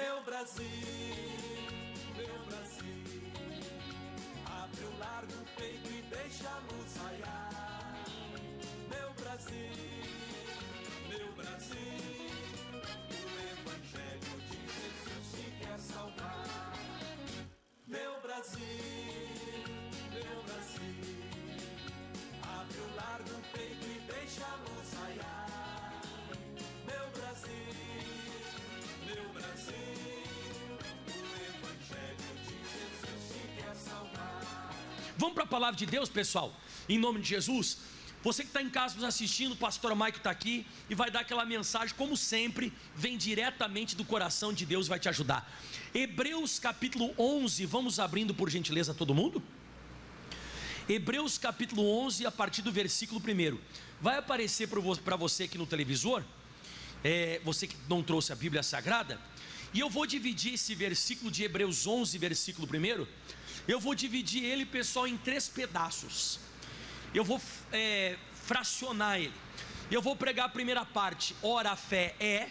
Meu Brasil, abre o largo peito e deixa a luz raiar. Meu Brasil, o Evangelho de Jesus te quer salvar. Meu Brasil, abre o largo peito e deixa a luz raiar. Meu Brasil, o Evangelho de Jesus te quer salvar. Vamos para a palavra de Deus, pessoal, em nome de Jesus. Você que está em casa nos assistindo, o pastor Mike está aqui e vai dar aquela mensagem, como sempre, vem diretamente do coração de Deus, vai te ajudar. Hebreus capítulo 11, vamos abrindo por gentileza todo mundo? Hebreus capítulo 11, a partir do versículo 1. Vai aparecer para você aqui no televisor, você que não trouxe a Bíblia Sagrada, e eu vou dividir esse versículo de Hebreus 11, versículo 1, eu vou dividir ele, pessoal, em 3 pedaços. Eu vou fracionar ele. Eu vou pregar a primeira parte, ora a fé é.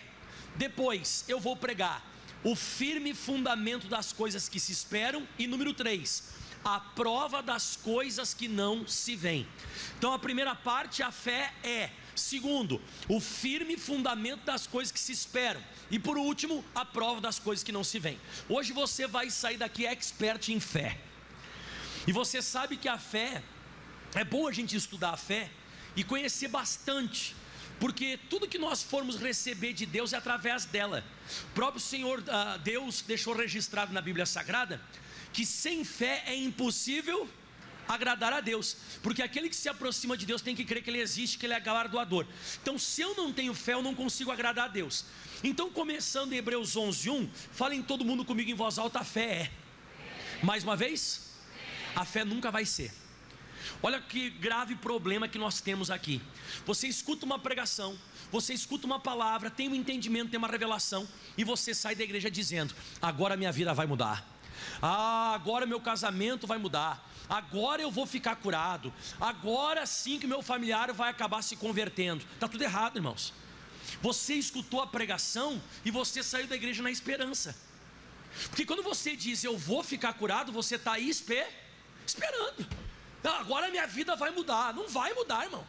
Depois eu vou pregar o firme fundamento das coisas que se esperam. E número 3, a prova das coisas que não se veem. Então a primeira parte, a fé é. Segundo, o firme fundamento das coisas que se esperam. E por último, a prova das coisas que não se veem. Hoje você vai sair daqui expert em fé. E você sabe que a fé, é bom a gente estudar a fé e conhecer bastante, porque tudo que nós formos receber de Deus é através dela. O próprio Senhor Deus deixou registrado na Bíblia Sagrada que sem fé é impossível agradar a Deus, porque aquele que se aproxima de Deus tem que crer que Ele existe, que Ele é galardoador. Então se eu não tenho fé, eu não consigo agradar a Deus. Então, começando em Hebreus 11:1, falem todo mundo comigo em voz alta: a fé é. Mais uma vez, a fé nunca vai ser. Olha que grave problema que nós temos aqui. Você escuta uma pregação, você escuta uma palavra, tem um entendimento, tem uma revelação, e você sai da igreja dizendo: agora minha vida vai mudar, agora meu casamento vai mudar, agora eu vou ficar curado, agora sim que meu familiar vai acabar se convertendo. Está tudo errado, irmãos. Você escutou a pregação e você saiu da igreja na esperança, porque quando você diz eu vou ficar curado, você está aí esperando. Agora minha vida vai mudar. Não vai mudar, irmão.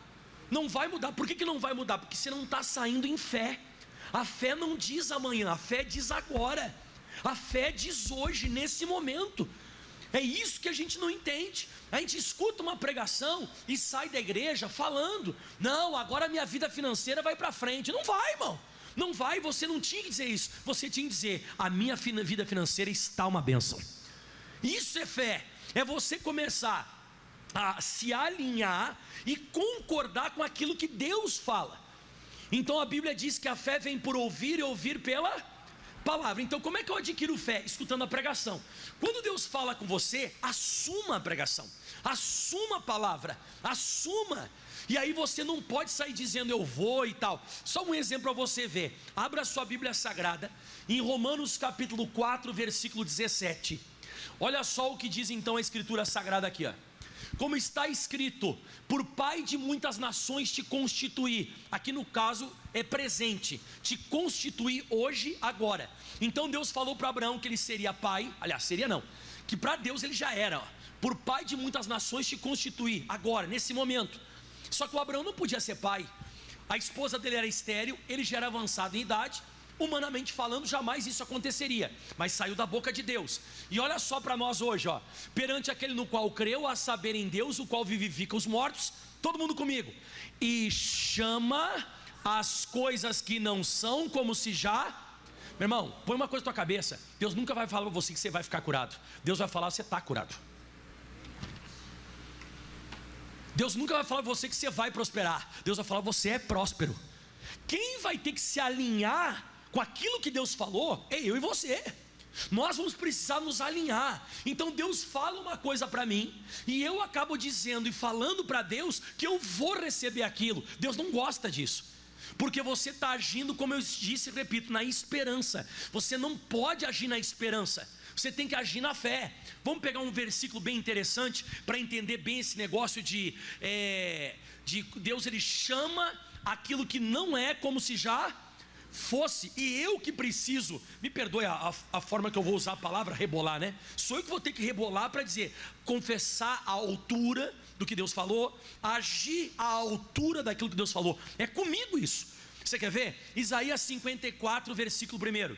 Não vai mudar. Por que não vai mudar? Porque você não está saindo em fé. A fé não diz amanhã, a fé diz agora. A fé diz hoje, nesse momento. É isso que a gente não entende. A gente escuta uma pregação e sai da igreja falando: não, agora minha vida financeira vai para frente. Não vai, irmão. Não vai. Você não tinha que dizer isso. Você tinha que dizer: a minha vida financeira está uma bênção. Isso é fé. É você começar a se alinhar e concordar com aquilo que Deus fala. Então a Bíblia diz que a fé vem por ouvir e ouvir pela palavra. Então como é que eu adquiro fé? Escutando a pregação. Quando Deus fala com você, assuma a pregação, assuma a palavra, assuma. E aí você não pode sair dizendo eu vou e tal. Só um exemplo para você ver. Abra sua Bíblia Sagrada em Romanos capítulo 4, versículo 17. Olha só o que diz então a Escritura Sagrada aqui, ó. Como está escrito: por pai de muitas nações te constituí. Aqui no caso é presente, te constituí hoje, agora. Então Deus falou para Abraão que ele seria pai. Aliás, seria não, que para Deus ele já era, ó. Por pai de muitas nações te constituí, agora, nesse momento. Só que o Abraão não podia ser pai. A esposa dele era estéril, ele já era avançado em idade. Humanamente falando, jamais isso aconteceria, mas saiu da boca de Deus. E olha só para nós hoje, ó. Perante aquele no qual creu, a saber em Deus, o qual vivifica os mortos. Todo mundo comigo. E chama as coisas que não são como se já... Meu irmão, põe uma coisa na tua cabeça: Deus nunca vai falar para você que você vai ficar curado. Deus vai falar: você está curado. Deus nunca vai falar para você que você vai prosperar. Deus vai falar: você é próspero. Quem vai ter que se alinhar com aquilo que Deus falou é eu e você. Nós vamos precisar nos alinhar. Então Deus fala uma coisa para mim e eu acabo dizendo e falando para Deus que eu vou receber aquilo. Deus não gosta disso, porque você está agindo, como eu disse e repito, na esperança. Você não pode agir na esperança, você tem que agir na fé. Vamos pegar um versículo bem interessante para entender bem esse negócio de Deus, ele chama aquilo que não é como se já fosse, e eu que preciso, me perdoe a forma que eu vou usar a palavra rebolar, né? Sou eu que vou ter que rebolar para dizer, confessar a altura do que Deus falou, agir à altura daquilo que Deus falou. É comigo isso. Você quer ver? Isaías 54, versículo 1.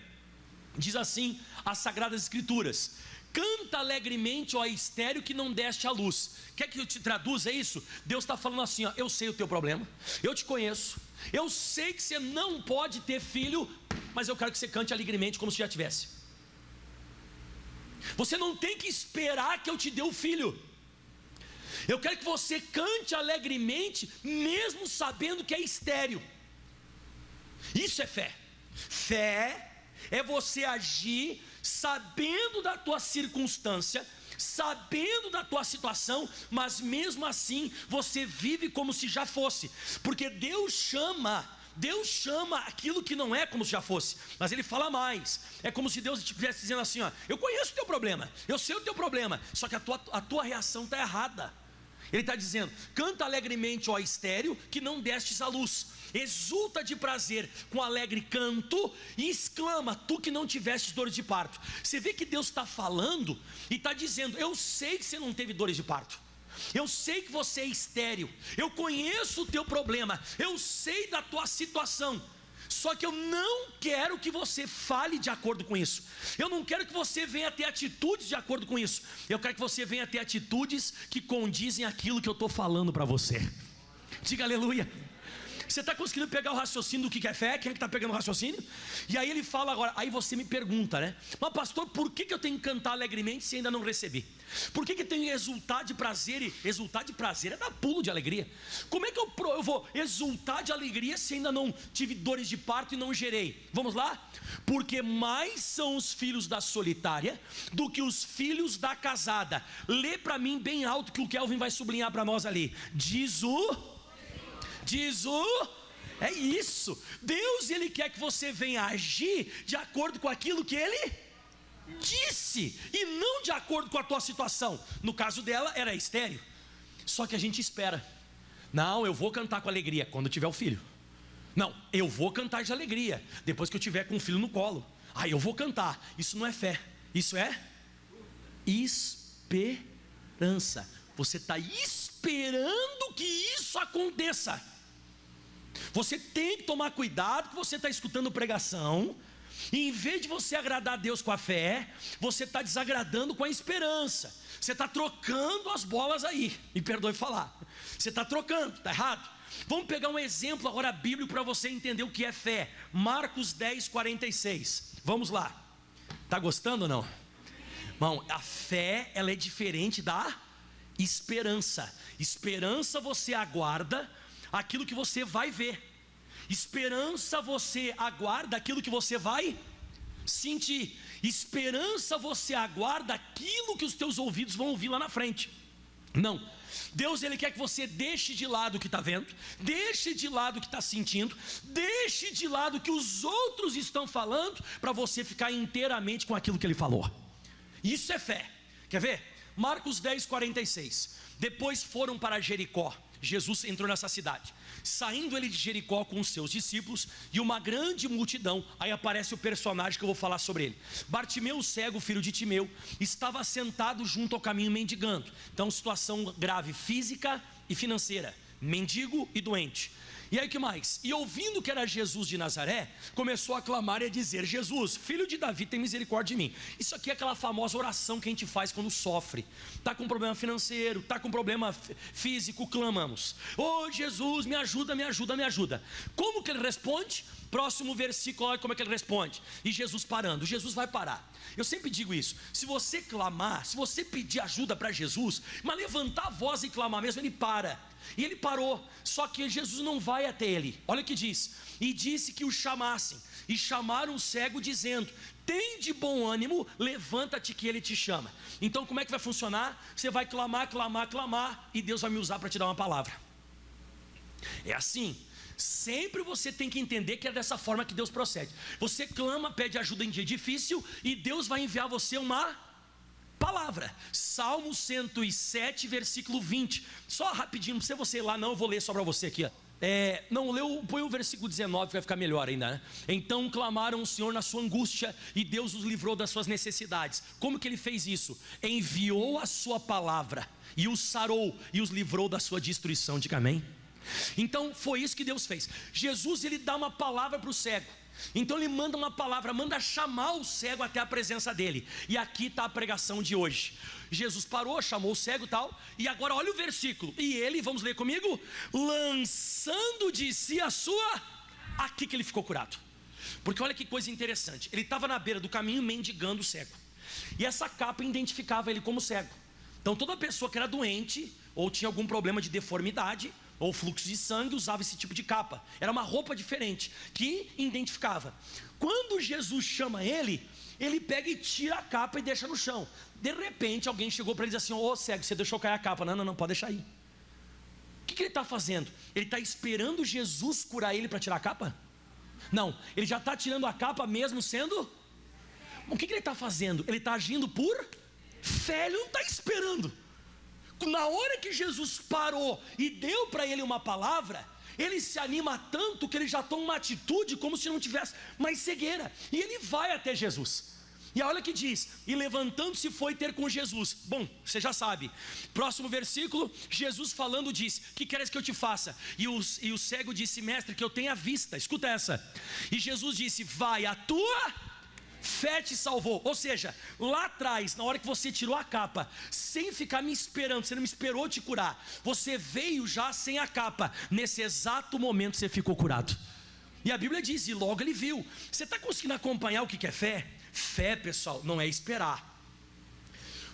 Diz assim as Sagradas Escrituras: canta alegremente, ó estéril, que não deste a luz. Quer que eu te traduza isso? Deus está falando assim, ó, eu sei o teu problema, eu te conheço, eu sei que você não pode ter filho, mas eu quero que você cante alegremente como se já tivesse. Você não tem que esperar que eu te dê o filho. Eu quero que você cante alegremente, mesmo sabendo que é estéril. Isso é fé. Fé é você agir sabendo da tua circunstância, sabendo da tua situação, mas mesmo assim você vive como se já fosse, porque Deus chama aquilo que não é como se já fosse, mas Ele fala mais. É como se Deus estivesse dizendo assim, ó, eu conheço o teu problema, eu sei o teu problema, só que a tua reação está errada. Ele está dizendo, canta alegremente, ó estéril, que não destes a luz, exulta de prazer com alegre canto, e exclama, tu que não tivestes dores de parto. Você vê que Deus está falando, e está dizendo, eu sei que você não teve dores de parto, eu sei que você é estéril, eu conheço o teu problema, eu sei da tua situação, só que eu não quero que você fale de acordo com isso, eu não quero que você venha ter atitudes de acordo com isso, eu quero que você venha ter atitudes que condizem aquilo que eu estou falando para você. Diga aleluia. Você está conseguindo pegar o raciocínio do que é fé? Quem é que está pegando o raciocínio? E aí ele fala agora, aí você me pergunta, né? Mas pastor, por que eu tenho que cantar alegremente se ainda não recebi? Por que eu tenho que exultar de prazer? E exultar de prazer é dar pulo de alegria. Como é que eu vou exultar de alegria se ainda não tive dores de parto e não gerei? Vamos lá? Porque mais são os filhos da solitária do que os filhos da casada. Lê para mim bem alto que o Kelvin vai sublinhar para nós ali. É isso. Deus, Ele quer que você venha agir de acordo com aquilo que Ele disse, e não de acordo com a tua situação. No caso dela era estéril. Só que a gente espera. Não, eu vou cantar com alegria quando tiver o filho. Não, eu vou cantar de alegria depois que eu tiver com o filho no colo. Aí eu vou cantar. Isso não é fé, isso é esperança. Você está esperando que isso aconteça. Você tem que tomar cuidado, que você está escutando pregação, e em vez de você agradar a Deus com a fé, você está desagradando com a esperança. Você está trocando as bolas aí, me perdoe falar, você está trocando, está errado. Vamos pegar um exemplo agora bíblico para você entender o que é fé. Marcos 10, 46, vamos lá. Está gostando ou não? Irmão, a fé, ela é diferente da esperança. Esperança você aguarda aquilo que você vai ver. Esperança você aguarda aquilo que você vai sentir. Esperança você aguarda aquilo que os teus ouvidos vão ouvir lá na frente. Não, Deus, Ele quer que você deixe de lado o que está vendo, deixe de lado o que está sentindo, deixe de lado o que os outros estão falando, para você ficar inteiramente com aquilo que Ele falou. Isso é fé. Quer ver? Marcos 10, 46. Depois foram para Jericó. Jesus entrou nessa cidade. Saindo ele de Jericó com os seus discípulos e uma grande multidão. Aí aparece o personagem que eu vou falar sobre ele. Bartimeu, o cego, filho de Timeu, estava sentado junto ao caminho mendigando. Então situação grave física e financeira, mendigo e doente. E aí que mais? E ouvindo que era Jesus de Nazaré, começou a clamar e a dizer: Jesus, filho de Davi, tem misericórdia de mim. Isso aqui é aquela famosa oração que a gente faz quando sofre. Está com problema financeiro, está com problema físico, clamamos: oh Jesus, me ajuda, me ajuda, me ajuda. Como que ele responde? Próximo versículo, olha como é que ele responde. E Jesus parando, Jesus vai parar. Eu sempre digo isso, se você clamar, se você pedir ajuda para Jesus, mas levantar a voz e clamar mesmo, ele para. E ele parou, só que Jesus não vai até ele. Olha o que diz: e disse que o chamassem, e chamaram o cego dizendo: tem de bom ânimo, levanta-te que ele te chama. Então como é que vai funcionar? Você vai clamar, clamar, clamar, e Deus vai me usar para te dar uma palavra. É assim. Sempre você tem que entender que é dessa forma que Deus procede. Você clama, pede ajuda em dia difícil, e Deus vai enviar você uma palavra. Salmo 107, versículo 20. Só rapidinho, não precisa você ir lá não, eu vou ler só para você aqui. Põe o versículo 19 que vai ficar melhor ainda, né? Então clamaram o Senhor na sua angústia e Deus os livrou das suas necessidades. Como que ele fez isso? Enviou a sua palavra e os sarou e os livrou da sua destruição. Diga amém. Então foi isso que Deus fez. Jesus, ele dá uma palavra para o cego. Então ele manda uma palavra, manda chamar o cego até a presença dele. E aqui está a pregação de hoje. Jesus parou, chamou o cego e tal. E agora olha o versículo. E ele, vamos ler comigo, lançando de si a sua... Aqui que ele ficou curado. Porque olha que coisa interessante. Ele estava na beira do caminho mendigando o cego. E essa capa identificava ele como cego. Então toda pessoa que era doente ou tinha algum problema de deformidade ou fluxo de sangue usava esse tipo de capa. Era uma roupa diferente que identificava. Quando Jesus chama ele, ele pega e tira a capa e deixa no chão. De repente alguém chegou para ele e disse assim: ô cego, você deixou cair a capa. Não, pode deixar aí. O que ele está fazendo? Ele está esperando Jesus curar ele para tirar a capa? Não, ele já está tirando a capa mesmo sendo... O que ele está fazendo? Ele está agindo por fé, ele não está esperando. Na hora que Jesus parou e deu para ele uma palavra, ele se anima tanto que ele já toma uma atitude como se não tivesse mais cegueira. E ele vai até Jesus. E olha o que diz: e levantando-se foi ter com Jesus. Bom, você já sabe. Próximo versículo, Jesus falando diz: que queres que eu te faça? E o cego disse: mestre, que eu tenha vista. Escuta essa. E Jesus disse: vai, a tua fé te salvou. Ou seja, lá atrás, na hora que você tirou a capa, sem ficar me esperando, você não me esperou te curar, você veio já sem a capa. Nesse exato momento você ficou curado. E a Bíblia diz, e logo ele viu. Você está conseguindo acompanhar o que é fé? Fé, pessoal, não é esperar.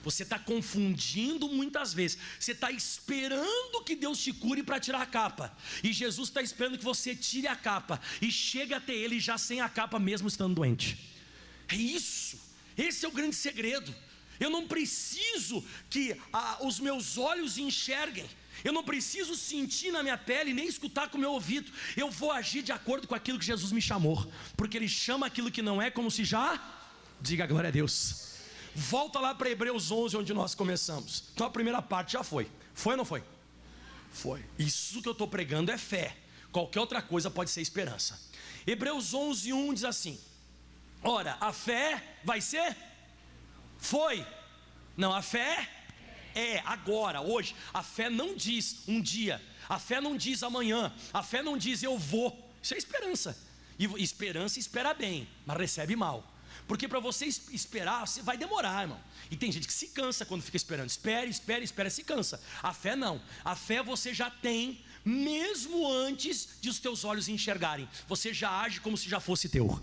Você está confundindo muitas vezes. Você está esperando que Deus te cure para tirar a capa. E Jesus está esperando que você tire a capa e chegue até Ele já sem a capa, mesmo estando doente. É isso. Esse é o grande segredo. Eu não preciso que os meus olhos enxerguem. Eu não preciso sentir na minha pele, nem escutar com o meu ouvido. Eu vou agir de acordo com aquilo que Jesus me chamou. Porque Ele chama aquilo que não é como se já... Diga glória a Deus. Volta lá para Hebreus 11, onde nós começamos. Então a primeira parte já foi. Foi ou não foi? Foi. Isso que eu estou pregando é fé. Qualquer outra coisa pode ser esperança. Hebreus 11, 1 diz assim: ora, a fé vai ser? Foi. Não, a fé é agora, hoje. A fé não diz um dia. A fé não diz amanhã. A fé não diz eu vou. Isso é esperança. E esperança espera bem, mas recebe mal. Porque para você esperar, você vai demorar, irmão. E tem gente que se cansa quando fica esperando. Espera, se cansa. A fé não. A fé você já tem, mesmo antes de os teus olhos enxergarem. Você já age como se já fosse teu.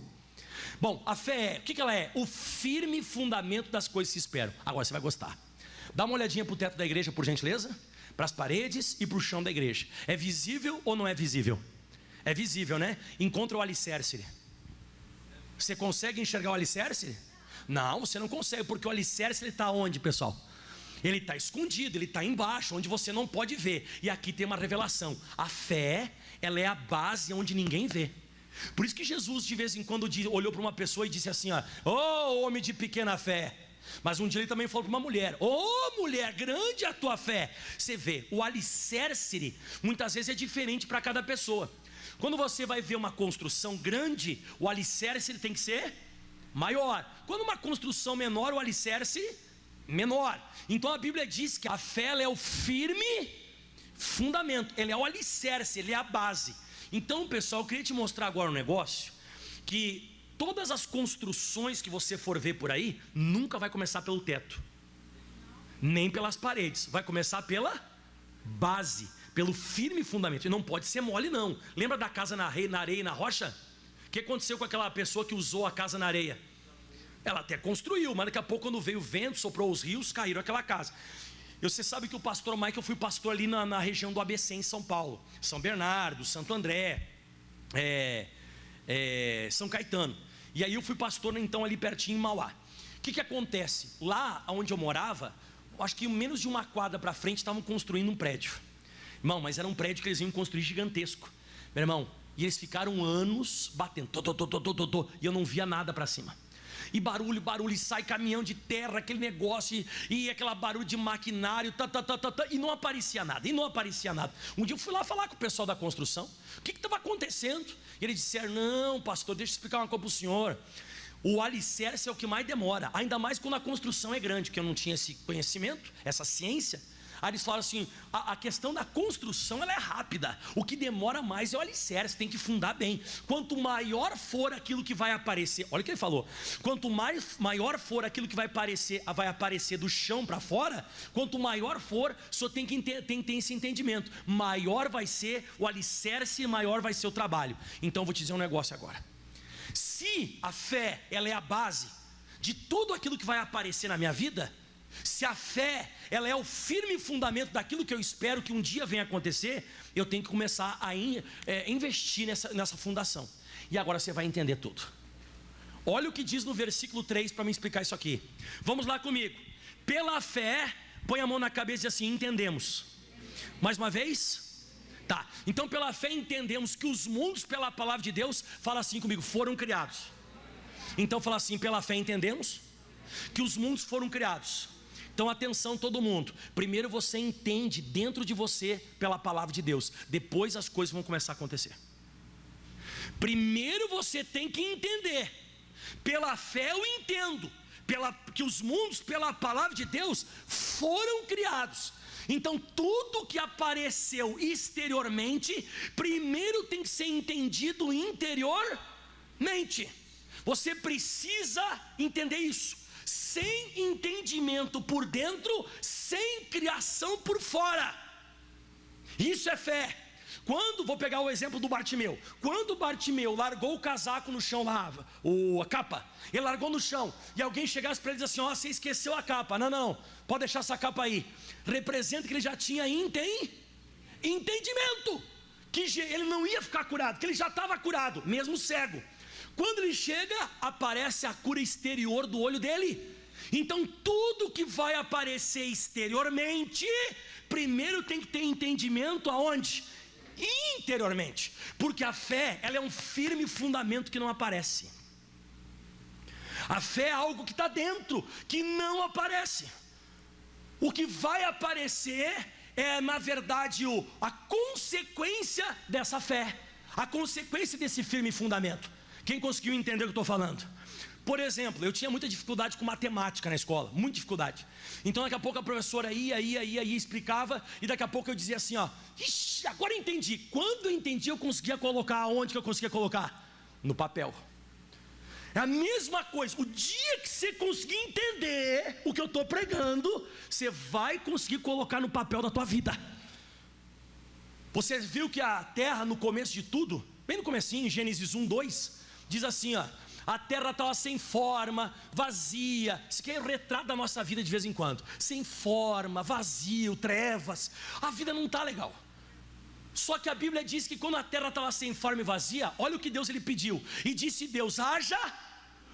Bom, a fé é, o que ela é? O firme fundamento das coisas que se esperam. Agora você vai gostar. Dá uma olhadinha para o teto da igreja, por gentileza. Para as paredes e para o chão da igreja. É visível ou não é visível? É visível, né? Encontra o alicerce. Você consegue enxergar o alicerce? Não, você não consegue, porque o alicerce está onde, pessoal? Ele está escondido, ele está embaixo, onde você não pode ver. E aqui tem uma revelação. A fé, ela é a base onde ninguém vê. Por isso que Jesus de vez em quando olhou para uma pessoa e disse assim: ó, homem de pequena fé. Mas um dia ele também falou para uma mulher: mulher, grande a tua fé. Você vê, o alicerce muitas vezes é diferente para cada pessoa. Quando você vai ver uma construção grande, o alicerce ele tem que ser maior. Quando uma construção menor, o alicerce menor. Então a Bíblia diz que a fé ela é o firme fundamento, ele é o alicerce, ele é a base. Então, pessoal, eu queria te mostrar agora um negócio, que todas as construções que você for ver por aí, nunca vai começar pelo teto, nem pelas paredes, vai começar pela base, pelo firme fundamento. E não pode ser mole não. Lembra da casa na areia e na rocha? O que aconteceu com aquela pessoa que usou a casa na areia? Ela até construiu, mas daqui a pouco, quando veio o vento, soprou os rios, caíram aquela casa. Você sabe que o pastor Mike, eu fui pastor ali na região do ABC em São Paulo, São Bernardo, Santo André, São Caetano. E aí eu fui pastor então ali pertinho em Mauá. O que acontece? Lá onde eu morava, acho que menos de uma quadra para frente estavam construindo um prédio. Irmão, mas era um prédio que eles iam construir gigantesco, meu irmão. E eles ficaram anos batendo, e eu não via nada para cima. E barulho, e sai caminhão de terra, aquele negócio, e aquela barulho de maquinário, e não aparecia nada, Um dia eu fui lá falar com o pessoal da construção, o que estava acontecendo? E eles disseram: não, pastor, deixa eu explicar uma coisa para o senhor. O alicerce é o que mais demora, ainda mais quando a construção é grande, porque eu não tinha esse conhecimento, essa ciência. Aí eles falaram assim: a questão da construção ela é rápida, o que demora mais é o alicerce, tem que fundar bem. Quanto maior for aquilo que vai aparecer, olha o que ele falou, quanto maior for aquilo que vai aparecer do chão para fora, quanto maior for, só tem que ter esse entendimento, maior vai ser o alicerce e maior vai ser o trabalho. Então eu vou te dizer um negócio agora: se a fé ela é a base de tudo aquilo que vai aparecer na minha vida, se a fé ela é o firme fundamento daquilo que eu espero que um dia venha acontecer, eu tenho que começar a investir nessa fundação. E agora você vai entender tudo. Olha o que diz no versículo 3 para me explicar isso aqui. Vamos lá comigo. Pela fé, põe a mão na cabeça e diz assim: entendemos. Mais uma vez? Tá, então pela fé entendemos que os mundos, pela palavra de Deus, fala assim comigo, foram criados. Então fala assim: pela fé entendemos que os mundos foram criados. Então atenção todo mundo, primeiro você entende dentro de você pela palavra de Deus, depois as coisas vão começar a acontecer. Primeiro você tem que entender, pela fé eu entendo, que os mundos pela palavra de Deus foram criados. Então tudo que apareceu exteriormente, primeiro tem que ser entendido interiormente. Você precisa entender isso. Sem entendimento por dentro, sem criação por fora. Isso é fé. Vou pegar o exemplo do Bartimeu. Quando o Bartimeu largou o casaco no chão lá, a capa, ele largou no chão, e alguém chegasse para ele e disse assim: você esqueceu a capa. Não, pode deixar essa capa aí. Representa que ele já tinha entendimento, que ele não ia ficar curado, que ele já estava curado, mesmo cego. Quando ele chega, aparece a cura exterior do olho dele. Então tudo que vai aparecer exteriormente, primeiro tem que ter entendimento aonde? Interiormente. Porque a fé, ela é um firme fundamento que não aparece. A fé é algo que está dentro, que não aparece. O que vai aparecer é, na verdade, a consequência dessa fé, a consequência desse firme fundamento. Quem conseguiu entender o que eu estou falando? Por exemplo, eu tinha muita dificuldade com matemática na escola, muita dificuldade. Então daqui a pouco a professora ia, explicava, e daqui a pouco eu dizia assim: ixi, agora eu entendi. Quando eu entendi, eu conseguia colocar aonde que eu conseguia colocar? No papel. É a mesma coisa, o dia que você conseguir entender o que eu estou pregando, você vai conseguir colocar no papel da tua vida. Você viu que a terra, no começo de tudo, bem no comecinho, Gênesis 1, 2, diz assim: a terra estava sem forma, vazia. Isso aqui é o retrato da nossa vida de vez em quando. Sem forma, vazio, trevas. A vida não está legal. Só que a Bíblia diz que quando a terra estava sem forma e vazia, olha o que Deus ele pediu. E disse Deus: haja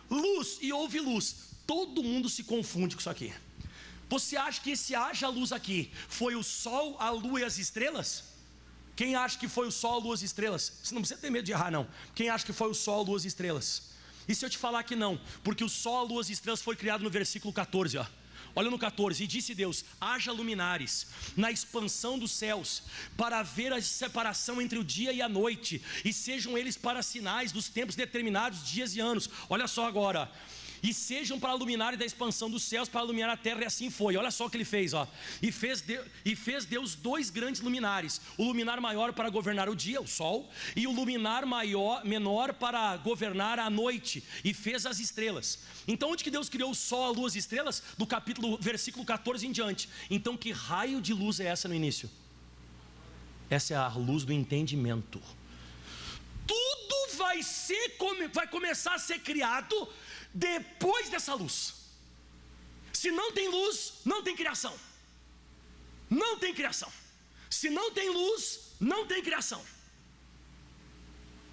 luz, e houve luz. Todo mundo se confunde com isso aqui. Você acha que esse haja luz aqui foi o sol, a lua e as estrelas? Quem acha que foi o sol, a lua e as estrelas? Você não precisa ter medo de errar, não. Quem acha que foi o sol, a lua e as estrelas? E se eu te falar que não? Porque o sol, a lua e as estrelas foi criado no versículo 14, Olha no 14: e disse Deus: haja luminares na expansão dos céus, para ver a separação entre o dia e a noite, e sejam eles para sinais dos tempos determinados, dias e anos. Olha só agora: e sejam para luminares da expansão dos céus, para iluminar a terra. E assim foi. Olha só o que ele fez, e fez Deus dois grandes luminares: o luminar maior para governar o dia, o sol, e o luminar menor para governar a noite, e fez as estrelas. Então onde que Deus criou o sol, a lua e as estrelas? Do versículo 14 em diante. Então que raio de luz é essa no início? Essa é a luz do entendimento. Tudo vai começar a ser criado depois dessa luz. Se não tem luz, não tem criação. Não tem criação. Se não tem luz, não tem criação.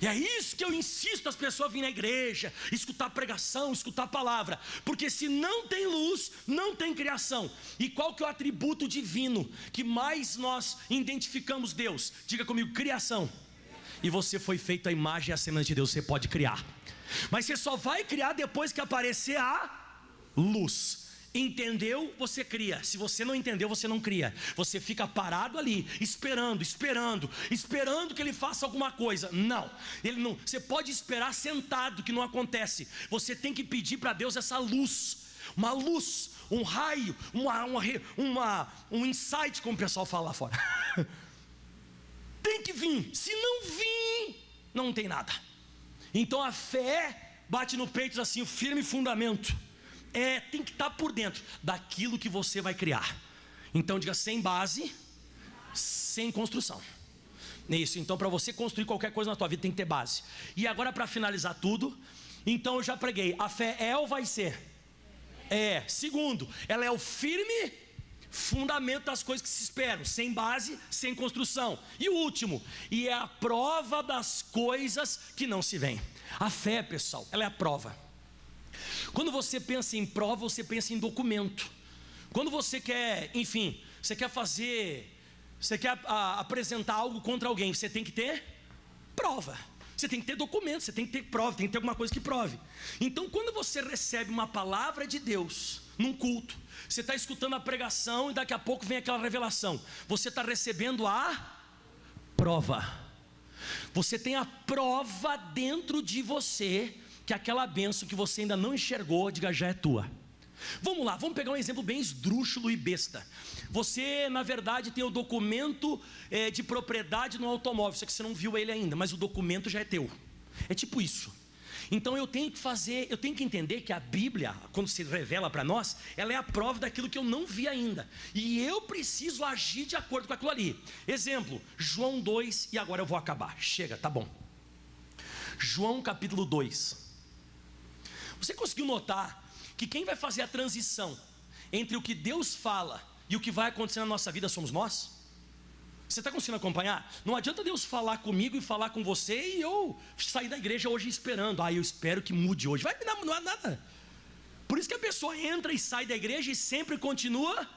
E é isso que eu insisto as pessoas virem na igreja, escutar pregação, escutar a palavra. Porque se não tem luz, não tem criação. E qual que é o atributo divino que mais nós identificamos Deus? Diga comigo: criação. e você foi feito à imagem e à semelhança de Deus. Você pode criar, mas você só vai criar depois que aparecer a luz. Entendeu? Você cria. Se você não entendeu, você não cria. Você fica parado ali, esperando que ele faça alguma coisa. Não, ele não. Você pode esperar sentado, que não acontece. Você tem que pedir para Deus essa luz, uma luz, um raio, um insight, como o pessoal fala lá fora. Tem que vir. Se não vir, não tem nada. Então a fé bate no peito assim, o firme fundamento. Tem que estar por dentro daquilo que você vai criar. Então diga: sem base, sem construção. Isso. Então, para você construir qualquer coisa na tua vida, tem que ter base. E agora, para finalizar tudo, então eu já preguei: a fé é ou vai ser? Segundo, ela é o firme fundamento das coisas que se esperam, sem base, sem construção. E o último, e é a prova das coisas que não se veem. A fé, pessoal, ela é a prova. Quando você pensa em prova, você pensa em documento. Quando você quer, enfim, você quer apresentar algo contra alguém, você tem que ter prova. Você tem que ter documento, você tem que ter prova, tem que ter alguma coisa que prove. Então, quando você recebe uma palavra de Deus num culto, você está escutando a pregação e daqui a pouco vem aquela revelação, você está recebendo a prova. Você tem a prova dentro de você que aquela bênção que você ainda não enxergou, diga, já é tua. Vamos lá, vamos pegar um exemplo bem esdrúxulo e besta. Você, na verdade, tem o documento de propriedade no automóvel, só que você não viu ele ainda, mas o documento já é teu. É tipo isso. Então eu tenho que entender que a Bíblia, quando se revela para nós, ela é a prova daquilo que eu não vi ainda. E eu preciso agir de acordo com aquilo ali. Exemplo, João 2, e agora eu vou acabar. Chega, tá bom. João capítulo 2. Você conseguiu notar que quem vai fazer a transição entre o que Deus fala e o que vai acontecer na nossa vida somos nós? Você está conseguindo acompanhar? Não adianta Deus falar comigo e falar com você e eu sair da igreja hoje esperando. Eu espero que mude hoje. Não é nada. Por isso que a pessoa entra e sai da igreja e sempre continua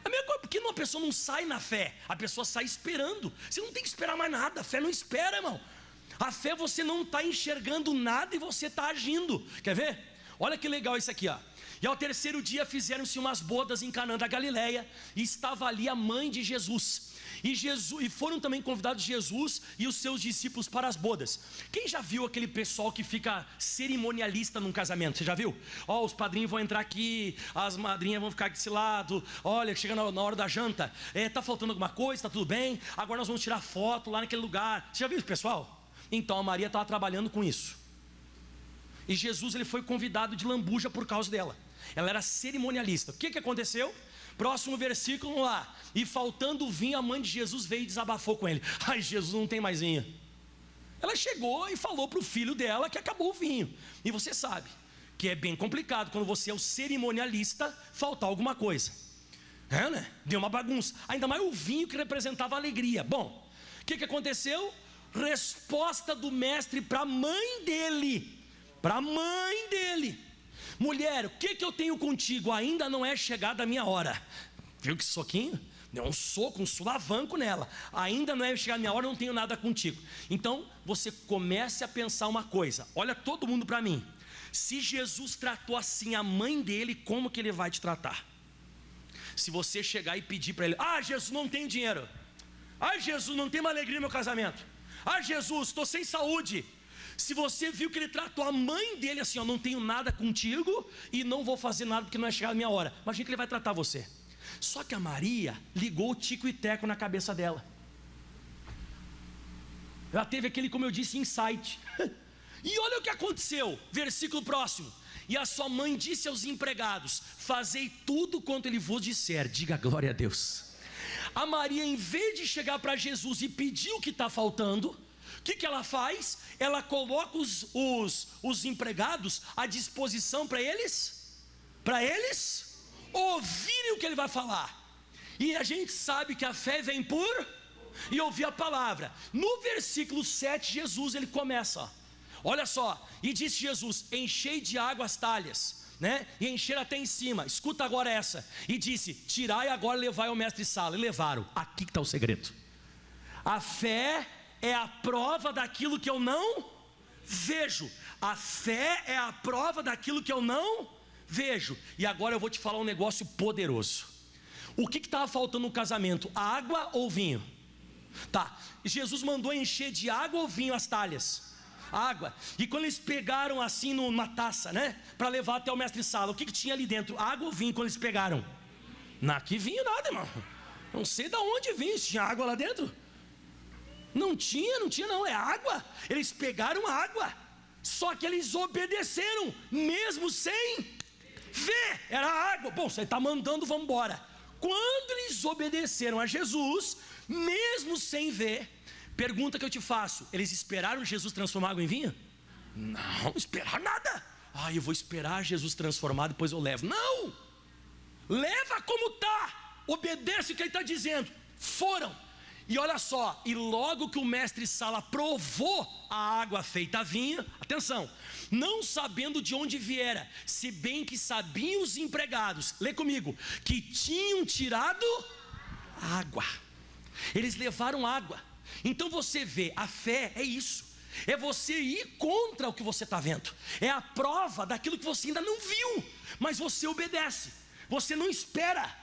a mesma coisa. Porque uma pessoa não sai na fé, a pessoa sai esperando. Você não tem que esperar mais nada. A fé não espera, irmão. A fé, você não está enxergando nada e você está agindo. Quer ver? Olha que legal isso aqui, ó. E ao terceiro dia fizeram-se umas bodas em Canaã da Galileia, e estava ali a mãe de Jesus. E foram também convidados Jesus e os seus discípulos para as bodas. Quem já viu aquele pessoal que fica cerimonialista num casamento? Você já viu? Os padrinhos vão entrar aqui, as madrinhas vão ficar desse lado. Olha, chega na hora da janta, tá faltando alguma coisa, tá tudo bem? Agora nós vamos tirar foto lá naquele lugar. Você já viu isso, pessoal? Então a Maria estava trabalhando com isso. E Jesus, ele foi convidado de lambuja por causa dela. Ela era cerimonialista. O que aconteceu? Próximo versículo, vamos lá. E faltando vinho, a mãe de Jesus veio e desabafou com ele. Jesus, não tem mais vinho. Ela chegou e falou para o filho dela que acabou o vinho. E você sabe que é bem complicado quando você é o cerimonialista faltar alguma coisa. Né? Deu uma bagunça. Ainda mais o vinho que representava alegria. Bom, o que aconteceu? Resposta do mestre para a mãe dele. Mulher, o que eu tenho contigo? Ainda não é chegada a minha hora. Viu que soquinho? Deu um soco, um sulavanco nela. Ainda não é chegada a minha hora, não tenho nada contigo. Então você comece a pensar uma coisa. Olha todo mundo para mim. Se Jesus tratou assim a mãe dele, como que ele vai te tratar? Se você chegar e pedir para ele: Jesus, não tenho dinheiro. Jesus, não tenho uma alegria no meu casamento. Jesus, estou sem saúde. Se você viu que ele tratou a mãe dele assim: não tenho nada contigo e não vou fazer nada porque não é chegada a minha hora. Imagina que ele vai tratar você. Só que a Maria ligou o tico e teco na cabeça dela. Ela teve aquele, como eu disse, insight. E olha o que aconteceu. Versículo próximo. E a sua mãe disse aos empregados: fazei tudo quanto ele vos disser. Diga glória a Deus. A Maria, em vez de chegar para Jesus e pedir o que está faltando, o que ela faz? Ela coloca os empregados à disposição para eles ouvirem o que ele vai falar. E a gente sabe que a fé vem por e ouvir a palavra. No versículo 7, Jesus, ele começa, olha só. E disse Jesus: enchei de água as talhas, né? E encheram até em cima. Escuta agora essa. E disse: tirai agora e levai ao mestre-sala. E levaram. Aqui que está o segredo. A fé é a prova daquilo que eu não vejo. A fé é a prova daquilo que eu não vejo. E agora eu vou te falar um negócio poderoso. O que estava faltando no casamento? Água ou vinho? Tá, Jesus mandou encher de água ou vinho as talhas? Água. E quando eles pegaram assim numa taça, né, para levar até o mestre-sala, o que tinha ali dentro? Água ou vinho quando eles pegaram? Não, que vinho nada, irmão. Não sei de onde vinha, se tinha água lá dentro. Não tinha não, é água. Eles pegaram água, só que eles obedeceram, mesmo sem ver, era água. Bom, você está mandando, vamos embora. Quando eles obedeceram a Jesus, mesmo sem ver, pergunta que eu te faço: eles esperaram Jesus transformar água em vinho? Não, esperar nada. Eu vou esperar Jesus transformar, depois eu levo. Não, leva como está, obedece o que ele está dizendo. Foram, e olha só, e logo que o mestre-sala provou a água feita vinho, atenção, não sabendo de onde viera, se bem que sabiam os empregados, lê comigo, que tinham tirado água. Eles levaram água. Então você vê, a fé é isso, é você ir contra o que você está vendo, é a prova daquilo que você ainda não viu, mas você obedece, você não espera.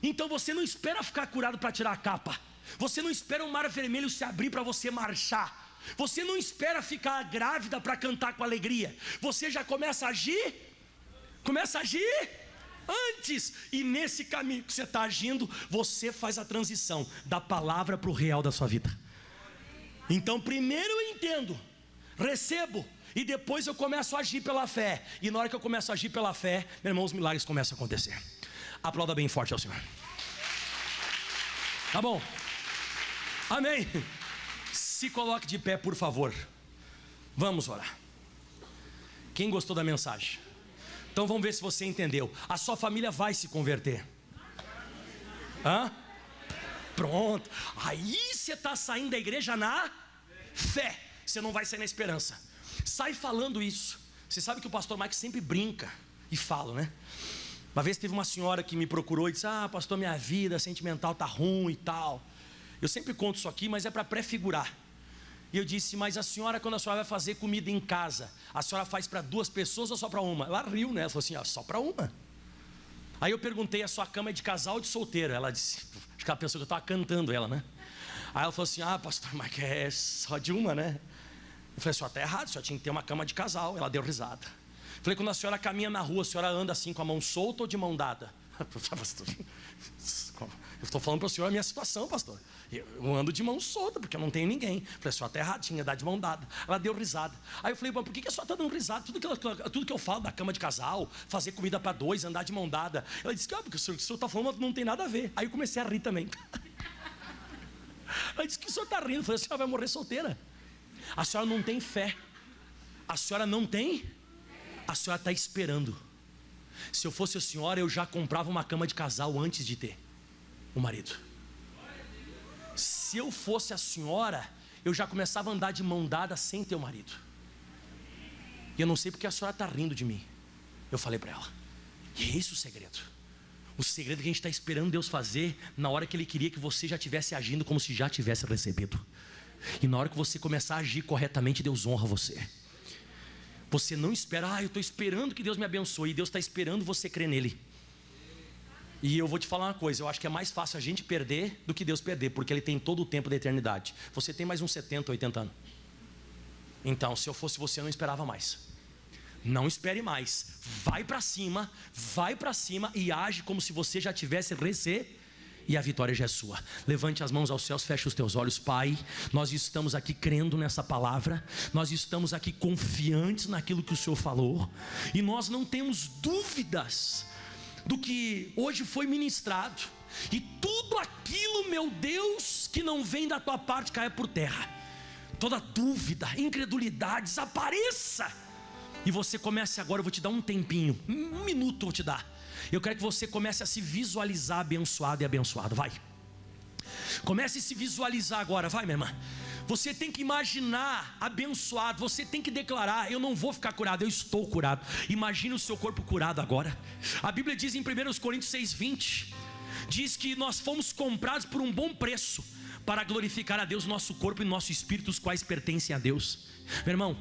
Então você não espera ficar curado para tirar a capa, você não espera o mar vermelho se abrir para você marchar, você não espera ficar grávida para cantar com alegria, você já começa a agir antes, e nesse caminho que você está agindo, você faz a transição da palavra para o real da sua vida. Então primeiro eu entendo, recebo, e depois eu começo a agir pela fé. E na hora que eu começo a agir pela fé, meu irmão, os milagres começam a acontecer. Aplauda bem forte ao Senhor. Tá bom? Amém. Se coloque de pé, por favor. Vamos orar. Quem gostou da mensagem? Então vamos ver se você entendeu. A sua família vai se converter. Pronto. Aí você está saindo da igreja na fé. Você não vai sair na esperança. Sai falando isso. Você sabe que o pastor Mike sempre brinca e fala, né? Uma vez teve uma senhora que me procurou e disse: pastor, minha vida sentimental está ruim e tal. Eu sempre conto isso aqui, mas é para prefigurar. E eu disse: mas a senhora, quando a senhora vai fazer comida em casa, a senhora faz para 2 pessoas ou só para uma? Ela riu, né? Ela falou assim: só para uma. Aí eu perguntei: a sua cama é de casal ou de solteiro? Ela disse, acho que ela pensou que eu estava cantando ela, né? Aí ela falou assim: pastor, mas é só de uma, né? Eu falei: a senhora está errado, a senhora tinha que ter uma cama de casal. Ela deu risada. Eu falei: quando a senhora caminha na rua, a senhora anda assim com a mão solta ou de mão dada? Eu estou falando para o senhor a minha situação, pastor. Eu ando de mão solta, porque eu não tenho ninguém. Eu falei: a senhora está erradinha, dá de mão dada. Ela deu risada. Aí eu falei: por que a senhora está dando risada? Tudo que eu falo da cama de casal, fazer comida para 2, andar de mão dada. Ela disse: porque o senhor está falando não tem nada a ver. Aí eu comecei a rir também. Ela disse: que o senhor está rindo? Eu falei: a senhora vai morrer solteira. A senhora não tem fé. A senhora não tem. A senhora está esperando. Se eu fosse a senhora, eu já comprava uma cama de casal antes de ter o marido. Se eu fosse a senhora, eu já começava a andar de mão dada sem ter o marido. E eu não sei porque a senhora está rindo de mim. Eu falei para ela: e é esse o segredo. O segredo que a gente está esperando Deus fazer na hora que Ele queria que você já estivesse agindo como se já tivesse recebido. E na hora que você começar a agir corretamente, Deus honra você. Você não espera: eu estou esperando que Deus me abençoe. E Deus está esperando você crer nele. E eu vou te falar uma coisa: eu acho que é mais fácil a gente perder do que Deus perder, porque Ele tem todo o tempo da eternidade. Você tem mais uns 70, 80 anos. Então, se eu fosse você, eu não esperava mais. Não espere mais. Vai para cima e age como se você já tivesse recebido. E a vitória já é sua. Levante as mãos aos céus, feche os teus olhos. Pai, nós estamos aqui crendo nessa palavra, nós estamos aqui confiantes naquilo que o Senhor falou, e nós não temos dúvidas do que hoje foi ministrado. E tudo aquilo, meu Deus, que não vem da tua parte caia por terra. Toda dúvida, incredulidade desapareça. E você comece agora. Eu vou te dar um tempinho, 1 minuto eu vou te dar. Eu quero que você comece a se visualizar abençoado e abençoado. Vai. Comece a se visualizar agora. Vai, minha irmã. Você tem que imaginar abençoado. Você tem que declarar: eu não vou ficar curado, eu estou curado. Imagine o seu corpo curado agora. A Bíblia diz em 1 Coríntios 6:20, diz que nós fomos comprados por um bom preço, para glorificar a Deus, nosso corpo e nosso espírito, os quais pertencem a Deus. Meu irmão,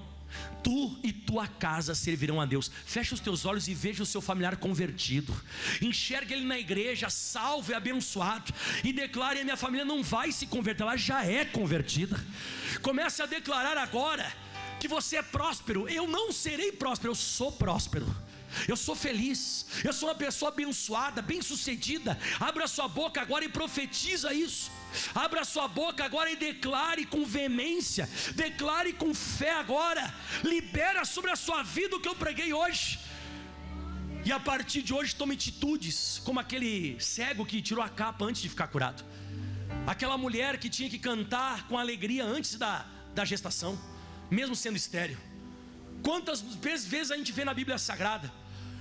tu e tua casa servirão a Deus. Fecha os teus olhos e veja o seu familiar convertido. Enxerga ele na igreja, salvo e abençoado, e declare: a minha família não vai se converter, ela já é convertida. Comece a declarar agora que você é próspero. Eu não serei próspero, eu sou próspero. Eu sou feliz, eu sou uma pessoa abençoada, bem-sucedida. Abra sua boca agora e profetiza isso. Abra sua boca agora e declare com veemência, declare com fé agora. Libera sobre a sua vida o que eu preguei hoje. E a partir de hoje tome atitudes, como aquele cego que tirou a capa antes de ficar curado, aquela mulher que tinha que cantar com alegria antes da gestação, mesmo sendo estéril. Quantas vezes a gente vê na Bíblia Sagrada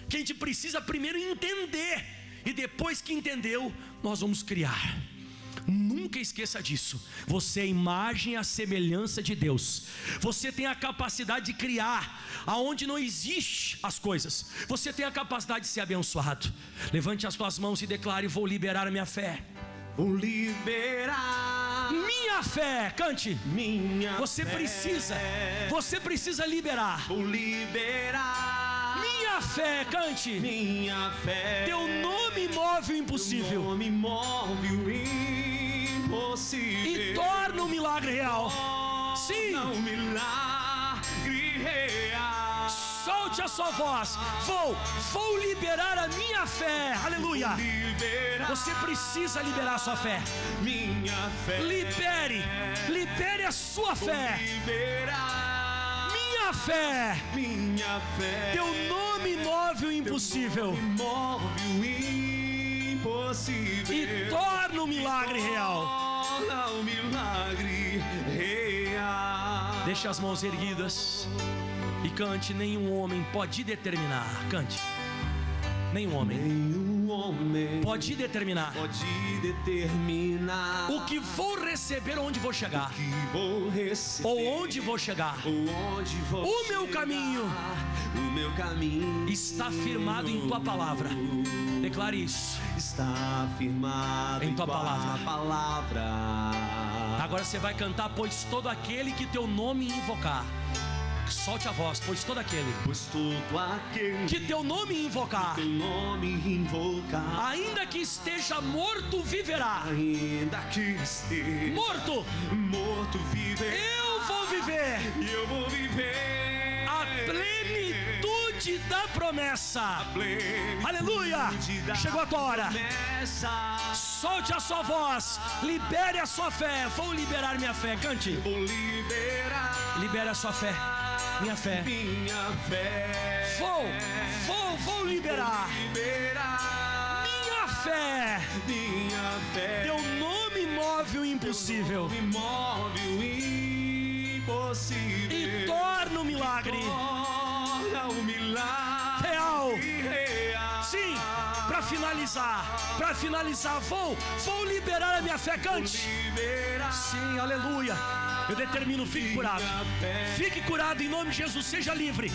que a gente precisa primeiro entender, e depois que entendeu, nós vamos criar. Nunca esqueça disso. Você é a imagem e a semelhança de Deus. Você tem a capacidade de criar aonde não existe as coisas. Você tem a capacidade de ser abençoado. Levante as tuas mãos e declare: vou liberar a minha fé. Vou liberar minha fé. Cante. minha Você precisa liberar. Vou liberar Minha fé. Cante. minha fé. Teu nome move o impossível. Teu nome move o impossível. E torna o milagre real. Sim. Torna o milagre real. Solte a sua voz. Vou liberar a minha fé. Aleluia. Você precisa liberar a sua fé. Minha fé. Libere a sua fé. Liberar minha fé. minha fé. Teu nome move o impossível. Teu nome move o impossível. E torna o milagre real. Torna o milagre real. Deixe as mãos erguidas e cante: nenhum homem pode determinar. Cante. Nenhum homem pode determinar o que vou receber, onde vou chegar, ou onde vou chegar. O meu caminho está firmado em tua palavra. Declare isso. Está firmado em tua palavra. Agora você vai cantar: pois todo aquele que teu nome invocar. Solte a voz: pois todo aquele que teu nome invocar, ainda que esteja morto, viverá. Morto viver. Eu vou viver a plenitude da promessa. Aleluia. Chegou a tua hora. Solte a sua voz, libere a sua fé. Vou liberar minha fé. Cante. Libere a sua fé. Minha fé. Vou liberar. Minha fé. Teu nome move o impossível. E torna o milagre real. Sim, para finalizar, vou liberar a minha fé. Cante. Sim, aleluia. Eu determino: fique curado. Fique curado em nome de Jesus. Seja livre.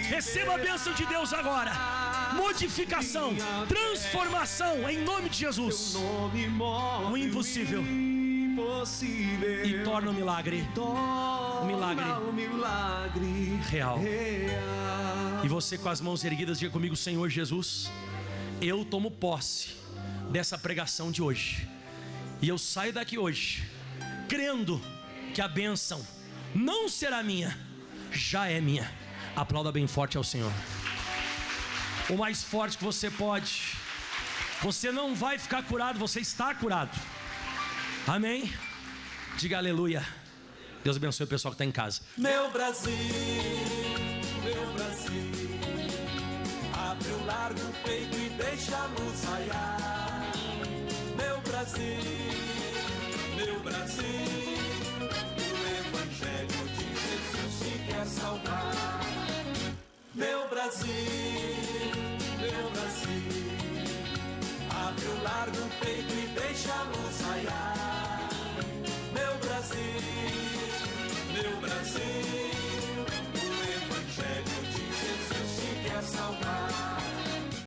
Receba a bênção de Deus agora. Modificação, transformação em nome de Jesus. O impossível e torna o milagre. O milagre real. E você com as mãos erguidas, diga comigo: Senhor Jesus, eu tomo posse dessa pregação de hoje. E eu saio daqui hoje crendo que a bênção não será minha, já é minha. Aplauda bem forte ao Senhor. O mais forte que você pode. Você não vai ficar curado, você está curado. Amém? Diga aleluia. Deus abençoe o pessoal que está em casa. Meu Brasil, abre o largo peito e deixa a luz raiar. Meu Brasil, o Evangelho de Jesus te quer salvar. Meu Brasil,